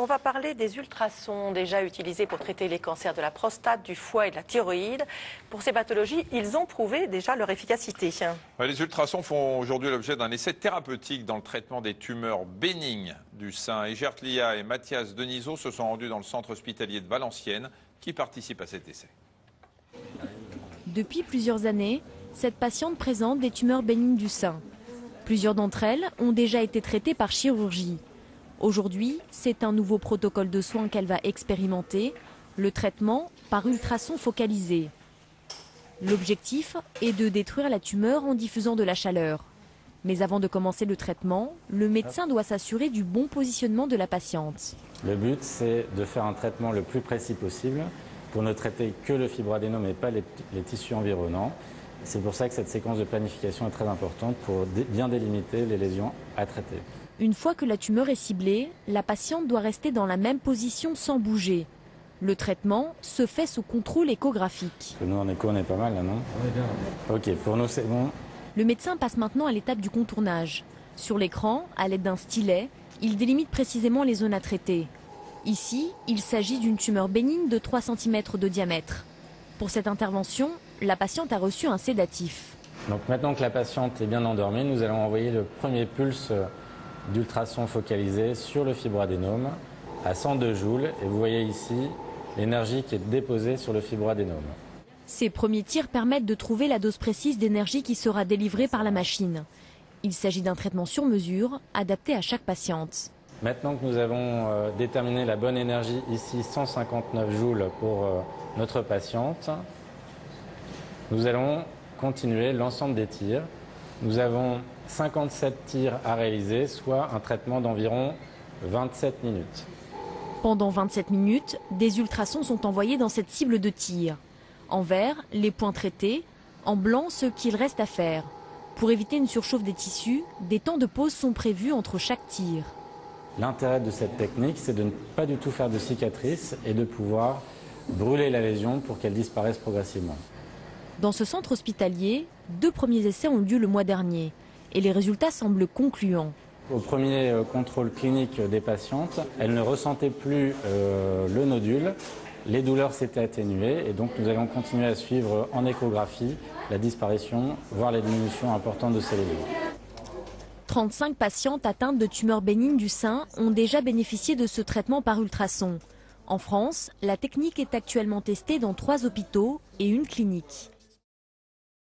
On va parler des ultrasons déjà utilisés pour traiter les cancers de la prostate, du foie et de la thyroïde. Pour ces pathologies, ils ont prouvé déjà leur efficacité. Les ultrasons font aujourd'hui l'objet d'un essai thérapeutique dans le traitement des tumeurs bénignes du sein. Egert Lia et Mathias Denisot se sont rendus dans le centre hospitalier de Valenciennes qui participe à cet essai. Depuis plusieurs années, cette patiente présente des tumeurs bénignes du sein. Plusieurs d'entre elles ont déjà été traitées par chirurgie. Aujourd'hui, c'est un nouveau protocole de soins qu'elle va expérimenter, le traitement par ultrasons focalisé. L'objectif est de détruire la tumeur en diffusant de la chaleur. Mais avant de commencer le traitement, le médecin doit s'assurer du bon positionnement de la patiente. Le but, c'est de faire un traitement le plus précis possible pour ne traiter que le fibroadénome et pas les tissus environnants. C'est pour ça que cette séquence de planification est très importante pour bien délimiter les lésions à traiter. Une fois que la tumeur est ciblée, la patiente doit rester dans la même position sans bouger. Le traitement se fait sous contrôle échographique. Nous en écho, on est pas mal là, non? Oui, bien. Ok, pour nous c'est bon. Le médecin passe maintenant à l'étape du contournage. Sur l'écran, à l'aide d'un stylet, il délimite précisément les zones à traiter. Ici, il s'agit d'une tumeur bénigne de 3 cm de diamètre. Pour cette intervention, la patiente a reçu un sédatif. Donc maintenant que la patiente est bien endormie, nous allons envoyer le premier pulse d'ultrason focalisé sur le fibroadénome à 102 joules. Et vous voyez ici l'énergie qui est déposée sur le fibroadénome. Ces premiers tirs permettent de trouver la dose précise d'énergie qui sera délivrée par la machine. Il s'agit d'un traitement sur mesure, adapté à chaque patiente. Maintenant que nous avons déterminé la bonne énergie, ici 159 joules pour notre patiente, nous allons continuer l'ensemble des tirs. Nous avons 57 tirs à réaliser, soit un traitement d'environ 27 minutes. Pendant 27 minutes, des ultrasons sont envoyés dans cette cible de tir. En vert, les points traités, en blanc, ce qu'il reste à faire. Pour éviter une surchauffe des tissus, des temps de pause sont prévus entre chaque tir. L'intérêt de cette technique, c'est de ne pas du tout faire de cicatrices et de pouvoir brûler la lésion pour qu'elle disparaisse progressivement. Dans ce centre hospitalier, 2 premiers essais ont lieu le mois dernier et les résultats semblent concluants. Au premier contrôle clinique des patientes, elles ne ressentaient plus le nodule, les douleurs s'étaient atténuées et donc nous allons continuer à suivre en échographie la disparition, voire la diminution importante de ces lésions. 35 patientes atteintes de tumeurs bénignes du sein ont déjà bénéficié de ce traitement par ultrason. En France, la technique est actuellement testée dans 3 hôpitaux et une clinique.